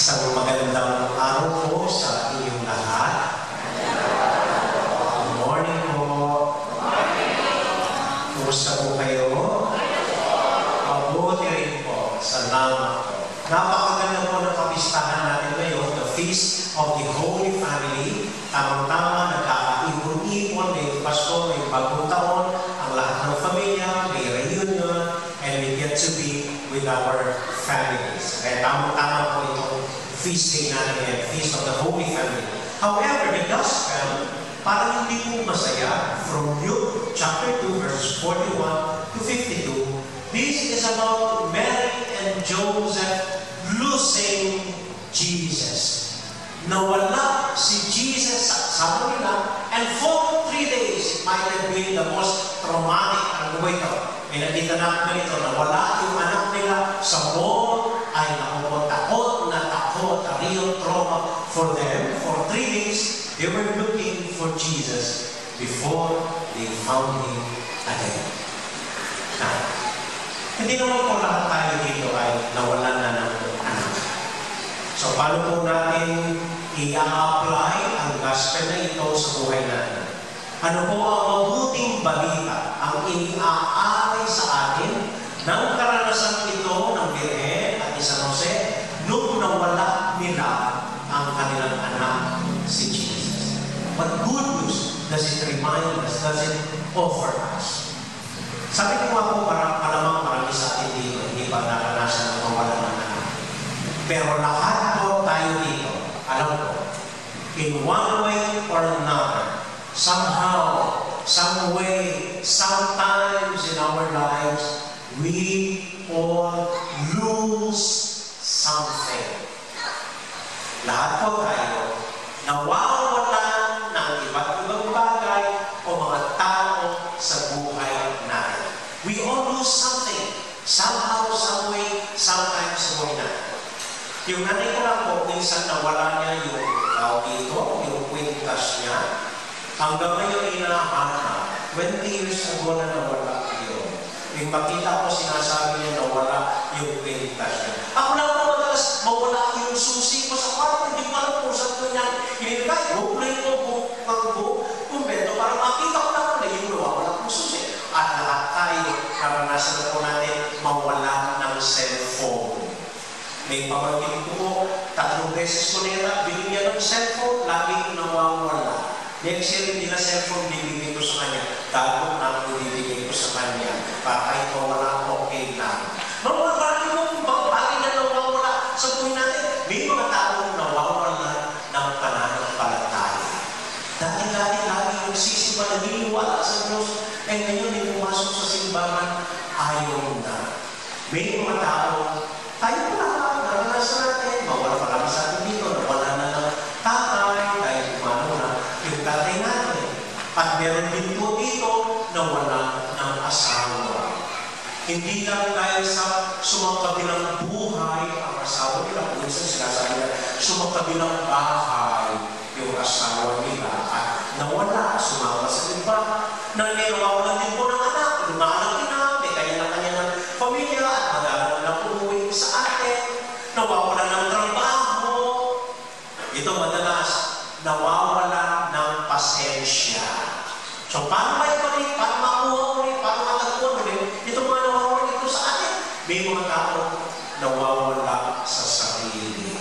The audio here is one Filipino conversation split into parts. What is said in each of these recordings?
Isang magandang araw po sa inyong lahat. Good morning po. Kumusta po kayo? Mabuti rin po. Salamat po. Napakaganda po ng kapistahan natin ngayon, the Feast of the Holy Family. Tamang-tama, nagkakaipon-ipon, may Pasko, may bagong taon, ang lahat ng pamilya, may reunion, and we get to be with our families. Kaya tamang-tama po itong feast day natin yan, Feast of the Holy Family. However, the gospel, parang hindi po masaya. From Luke chapter 2, verses 41 to 52, this is about Mary and Joseph losing Jesus. Nawala si Jesus sa nila, and for 3 days, it might have been the most traumatic. Ano ba ito? May nakita natin ito, nawala yung anak nila sa mall, ay takot, a real trauma for them. For 3 days, they were looking for Jesus before they found Him again. Now, hindi naman po lahat tayo dito ay nawalan na ng anak. So, paano po natin i-apply ang gospel na ito sa buhay natin? Ano po ang mabuting balita ang iniaalay sa atin ng karanasan ito ng Birhen at ni San Jose nung nawala nila ang kanilang anak, si Jesus? What good news does it remind us? Does it offer us? Sabi ko nga po, malamang marami sa atin dito, hindi pa naranasan ng mawala ng anak. Pero lahat po tayo dito, alam ko, in one way or another, somehow, some way, sometimes in our lives, we all lose something. Lahat po tayo nawawalan ng iba't ibang bagay o mga tao sa buhay natin. We all lose something. Somehow, some way, sometimes sa buhay natin. Yung nanay ko lang po, minsan nawala niya yung dito, yung kwintas niya. Hanggang ngayon inahanap. 20 years ago na nawala yun. Yung makita ko, sinasabi niya nawala yung kwintas niya. Ako lang po madalas mawala yung susi ko sa kwarto. Hindi ko alam kung saan ko niya hinilagay. Buklay ko kumbento. Para makita ko lang na yung nawawala kong susi. At lahat tayo, naranasan na po natin mawala ng cellphone. May pamangkin ko po, 3 beses ko nila, binigyan ng cellphone, lagi nawawala. Next year, hindi na cellphone bibigay ko sa kanya. Dapat na bibigay ko sa kanya. Para kahit mawala, okay lang. Marami mo kung bakit na nawawala sa buhay natin. May mga taong nawawala ng pananampalataya. Dati-lagi yung sisimba na niniwala sa Diyos, eh ngayon may pumasok sa simbahan, ayaw na. May mga taong, tayo pa lang, naranasan natin, mawala pa kami sa atin dito, nawala na ng tatay, dahil kumano na yung tatay natin. At meron din po dito, nawala ng asawa. Hindi lang dahil sa sumakabilang buhay ang asawa nila. Minsan sinasabi nila, sumakabilang bahay yung asawa nila at nawala, sumama sa iba. Nawawalan din po ng anak, lumalaki na, may kanya-kanya ng pamilya at madalang na umuwi sa atin. Nawawalan ng trabaho. Ito madalas, nawawala ng pasensya. So, paano ba ito rin? Paano makuha mo rin? Paano matagpuan mo rin? Ito mga nawawala ito sa atin. May mga tao nawawala sa sarili.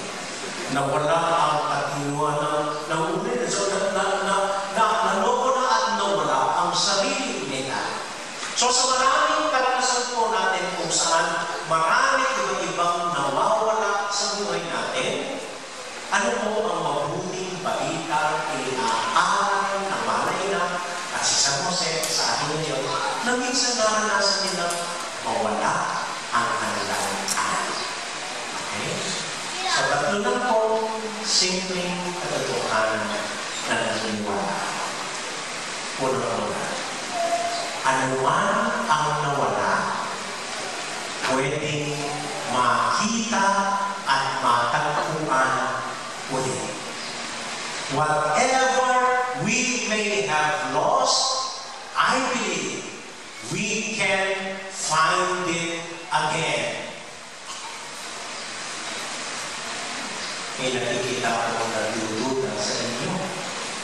Nawala ang katinuan ng ulit. So, nanawala at nawala ang sarili nila. So, sa maraming karanasan po natin kung saan maraming iba-ibang nawawala sa buhay natin, ano po ang mabuting balita inaaral na malay na at si San Jose sa atin ngayon na minsan naranasan nila mawala ang kanilang anak. Okay? So, tatlo lang po simpleng katotohanan na naniniwala. Una-una, anuman ang nawala, pwedeng makita at matagpuan ulit. Whatever we may have lost, I believe we can find it again. may nakikita ko nagdududa sa inyo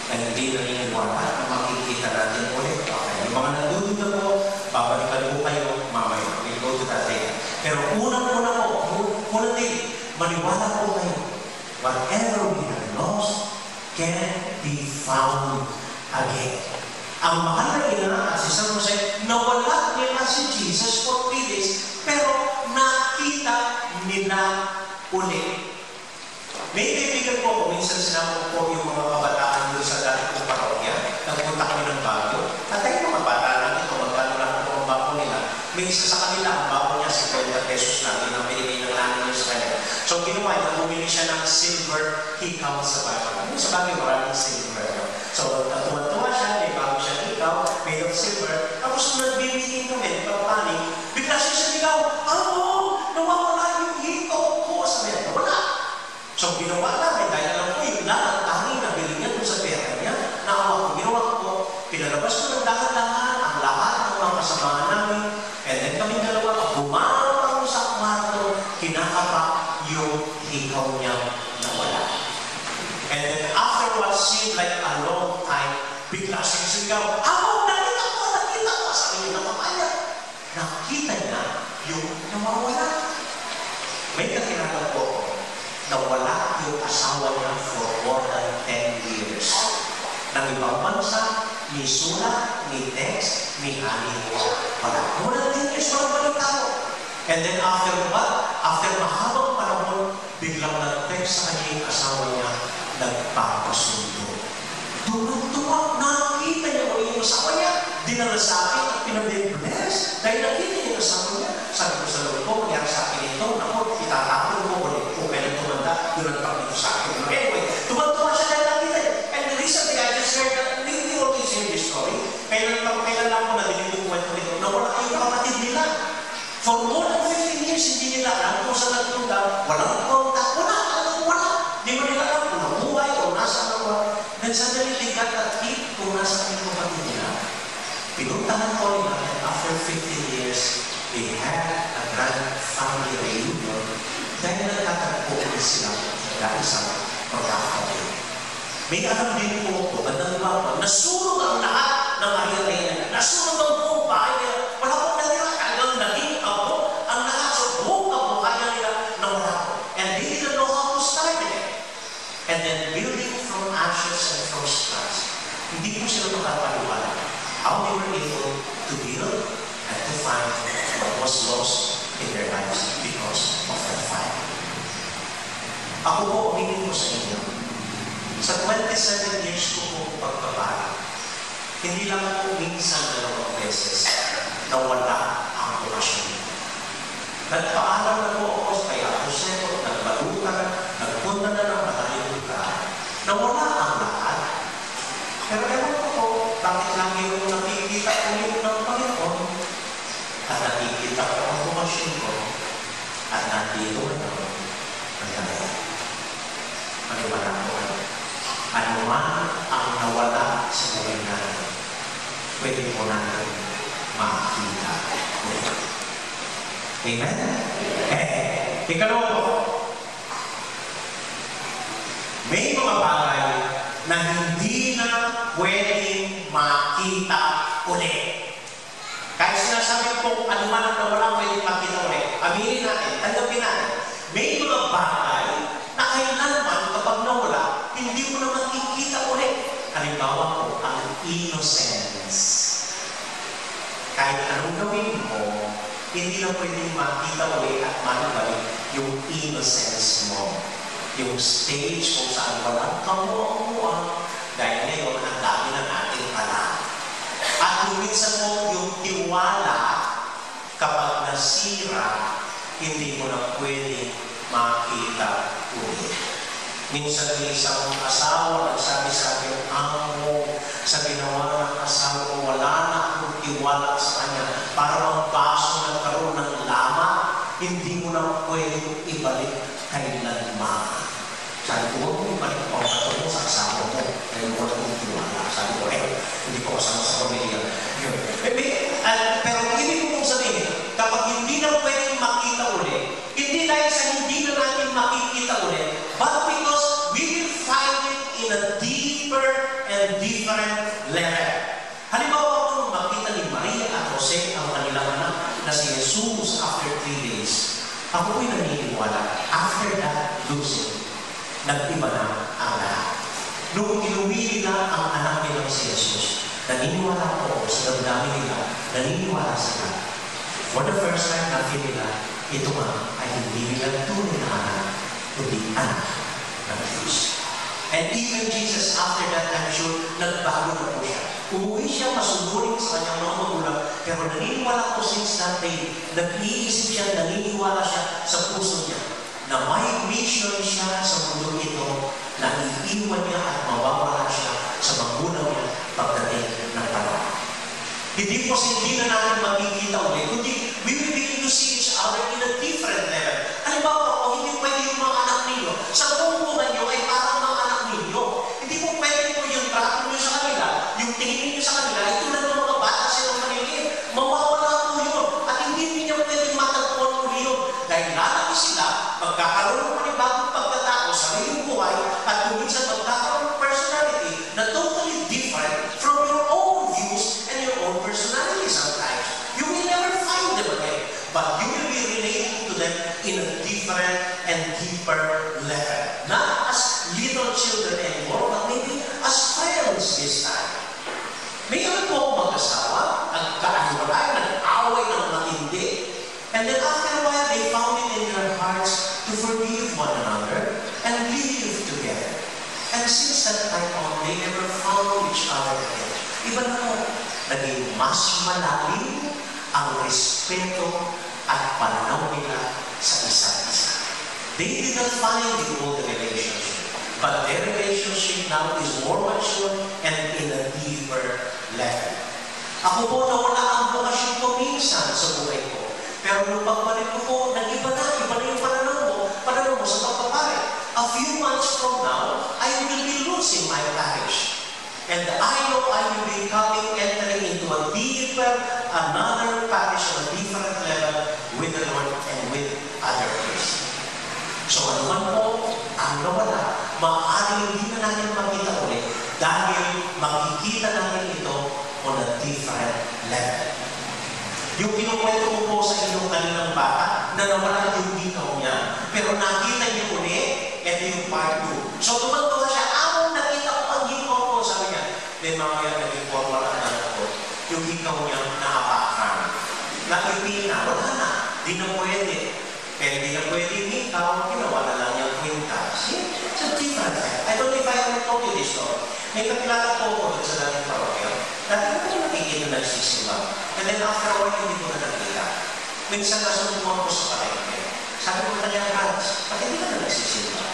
na hindi naniniwala na makikita natin ulit. Okay, yung mga nagdududa po, babalikan po kayo mamaya. We'll go to that later. Pero unang-una po, unang din, maniwala po kayo. Whatever we have lost can be found again. Ang mahal na ina at si San Jose, nawala nila si Jesus for 3 days, pero nakita nila ulit. May kaibigan po ako, minsan sinabi po yung mga kabataan doon sa dati kong parokya, nagpunta kami ng Baguio, at ay mga bata lang ito, magkano lang po ang bako nila. May isa sa kanila, ang bako niya, 50 pesos lang, yung pinigay ng namin niya sa kanya. So ginawa niya, bumili siya ng silver hikaw sa Baguio. Sa Baguio, maraming silver. So tuwa-tuwa siya, may bago siya hikaw, made of silver. Tapos nagbibigay kami, papanig, bigla siya sigaw, nawawala yung hikaw ko. Sabi niya, wala. So ginawa namin, dahil alam ko yung lahat, tanging nabili niya doon sa pera niya, naawa ko, ginawa ko, pinalabas ko ng dahan-dahan, ang lahat ng mga kasamahan namin, and then kami dalawa, bumawang sa kwarto, kinakapa yung hikaw niya na wala. And then after what seemed like a long time, bigla siya sigaw, nakita ko, sabi niya na mamaya. Nakita niya yung nawawala. May kakilala po ako, nawala yung asawa niya for more than 10 years. Nang ibang bansa, ni sulat, ni text, ni honey. Wala. More than 10 years, walang balita ko. And then after mahabang panahon, biglang nag-text sa kanya yung asawa niya, nagpapasundo. Tuwag-tuwag, nakita niya o yung asawa niya, dinala sa akin at pinag-bless. Dahil nakita niya yung asawa niya, sabi ko sa loob ko, mangyari sa akin ito, naku, itatapon ko ulit kung kailan tumanda, doon ang dito sa akin. Anyway, tuwag-tuwag siya dahil nakita niya. And recently, I just heard that, we always hear this story, kailan lang ko nadinig yung kwento nito, na wala yung kapatid nila. For more than 15 years, hindi nila alam kung saan nagtunda, walang contact, wala. Di ba nila alam kung nabuhay o nasa nawa. Then suddenly they got that hit kung nasa yung kapatid nila. Pinuntahan ko nila, and after 15 years, they had a grand family reunion dahil nagtatagpo ulit sila dahil sa pagkakapatid. May alam din po ito, bandang baba, nasunog ang lahat ng ariya-ariya. Nasunog ang buong bahay nila. Wala pong nalira, hanggang naging abo ang lahat. So buong abo kaya nila na wala po. And they didn't know how to start it. And then building from ashes and from scratch. Hindi po sila makapaliwala how they were able to build and to find what was lost in their lives because of that fire. Ako po, umingin ko sa inyo. Sa 27 years ko po pagpapala, hindi lang po minsan dalawang beses na wala ang relasyon. Nagpaalam na po ako kay Jose, nagbalutan, nagpunta na ng malayong lugar, na wala ang lahat. Pero ewan ko po, bakit lagi yung nakikita ko yung ng Panginoon, at nakikita ko ang bumasyon ko, at nandito na ako, nangyari. Maniwala ko, ano man ang nawala sa buhay natin, pwede po natin makikita ulit. Amen? Ikalawa po, may mga bagay na hindi na pwedeng makita ulit. Kahit sinasabi po, ano man ang nawala pwedeng makita ulit, aminin natin, tanggapin natin, may mga bagay na kailanman kapag nawala, hindi mo na makikita ulit. Halimbawa po, ang innocence. Kahit anong gawin mo, hindi na pwedeng makita ulit at manabalik yung innocence mo. Yung stage kung saan walang kamuha-muha dahil ngayon ang dami na natin alam. At kung minsan mo yung tiwala kapag nasira, hindi mo na pwedeng makita ulit. Minsan may isang asawa nagsabi sa akin, sa ginawa ng asawa ko, wala na akong tiwala sa kanya. Para ang baso nagkaroon ng lama, hindi mo na pwedeng ibalik kailanman. Sabi ko, huwag mo ibalik ang katulong sa asawa mo. Kaya wala akong tiwala. Sabi ko, hindi ko kasama sa pamilya. Pero ibig ko mong sabihin, kapag hindi na pwedeng makita ulit, hindi dahil sa hindi na natin makikita ulit, but because naniniwala. After that losing, nag-iba na ang lahat. Nung inuwi nila ang anak nilang si Jesus, naniniwala po sa damdamin nila, naniniwala sila. For the first time, natin nila, ito nga ay hindi nila tunay na anak, kundi anak ng Diyos. And even Jesus, after that, I'm sure, nagbago na po siya. Umuwi siya, masunurin sa kanyang mga magulang, pero naniniwala po since that day, nag-iisip siya, naniniwala siya sa puso niya, na may mission siya sa mundo ito, na iiwan niya at mawawala siya sa magulang niya pagdating ng panahon. Hindi po hindi na natin makikita ulit, kundi we will begin to see each other in a different level. Halimbawa po, hindi pwede yung mga anak ninyo, sa buong nyo ay parang mga anak ninyo. Hindi po pwede po yung trato nyo sa kanila, yung tingin nyo sa kanila, ay tulad ng mga bata silang maliliit. Mawawala po yun. At hindi niyo pwedeng matagpuan po yun. Dahil lalaki sila, magkakaroon po ng bagong pagkatao sa iyong buhay, at kung minsan magkakaroon ng personality na totally different from your own views and your own personality sometimes. You will never find them again, but you will be relating to them in a different and deeper level. Not as little children anymore, but maybe as friends this time. Mayroon po mag-asawa, nagkaaniwalay, nag-away ng matindi, and then after a while, they found it in their hearts to forgive one another and live together. And since that time on, they never found each other again. Iba na po, naging mas malalim ang respeto at pananaw nila sa isa't isa. They did not find the old relationship, but their relationship now is more mature and in a deeper level. Ako po nawala ang bukasyon ko minsan sa buhay ko. Pero nung pagbalik ko po, nag-iba na yung pananaw mo sa pagpapare. A few months from now, I will be losing my parish. And I know I will be entering into a deeper, another parish on a different level with the Lord and with other Christians. So ano man po ang nawala, maaaring hindi na natin makita ulit dahil makikita natin ito on a different level. Yung kinukwento ko po sa inyong kaninang bata na nawala yung ginaw niya, pero nakita niyo ulit, ito yung part 2. So tumantawa siya, nakita ko ang ginaw ko, sabi niya. Then mamaya naging formal na ako, yung ginaw niya nakapakan. Nakipin na, wala na, di na pwede. Pero di na pwede yung ikaw, ginawa na lang yung kwintas. It's a different thing. I don't know if I ever told you this story. May kakilala po ako sa dating parokya. Dati ko na nakikita nagsisimba. And then after a while, hindi ko na nakita. Minsan nasunuhan ko sa palengke. Sabi ko kanya, Hans, ba't hindi ka na nagsisimba?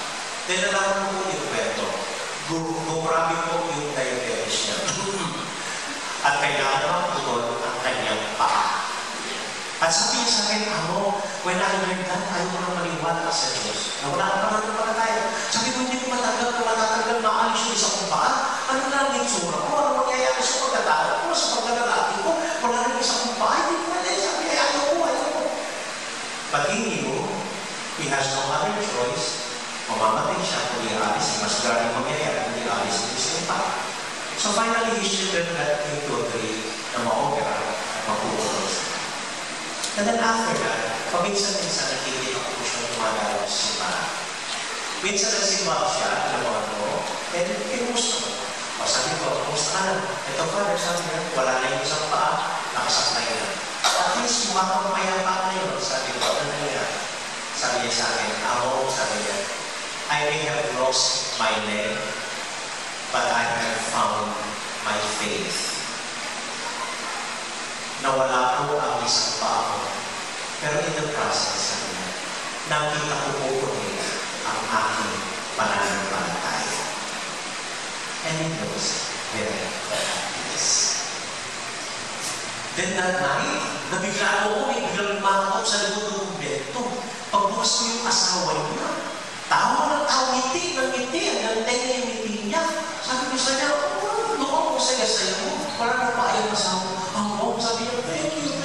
Then nalaman ko yung kwento. Gumrabi po yung diabetes niya. At kailangan maputol ang kanyang paa. At sabi niya sa akin, when I learned that, ayaw ko nang maniwala sa Diyos. Na wala ka naman naman tayo. Sabi ko, hindi ko matatanggal, maalis yung isang paa. Ano lang yung tsura ko? Ano mangyayari sa pagkatao ko? Sa pagkalalaki ko? Wala rin isang paa. Hindi ko na sabi niya, ayaw ko. But he knew, he has no other choice. Mamamatay siya kung i-alis. Mas galing mangyayari kung i-alis yung isang paa. So finally, his children got him to agree na ma-opera at mapupulong siya. And then after that, paminsan-minsan nakikita ko po siya gumagalaw sa simbahan. Minsan nagsimba siya, alam mo, and kinusta mo. O sabi ko, kumusta ka na? Ito Father, sabi niya, wala na yung isang paa, nakasaklay na. At least mukha kang mayapa na yun. Sabi ko, ano niya? Sabi niya sa akin, sabi niya, I may have lost my leg, but I have found my faith. Nawala po ang isang paa ko. Pero in the process, sabi niya, nakita ko po ulit ang aking pananampalataya. And it was very obvious. Then that night, nabigla ako, biglang lumakot sa likod ng beto. Pagbukas ko yung asawa niya, tawa ng tawa, ngiti ng ngiti, hanggang tayo yung ngiti niya. Sabi ko sa niya, doon ako saya-saya mo, para na pa ayaw asawa. Sabi niya, thank you.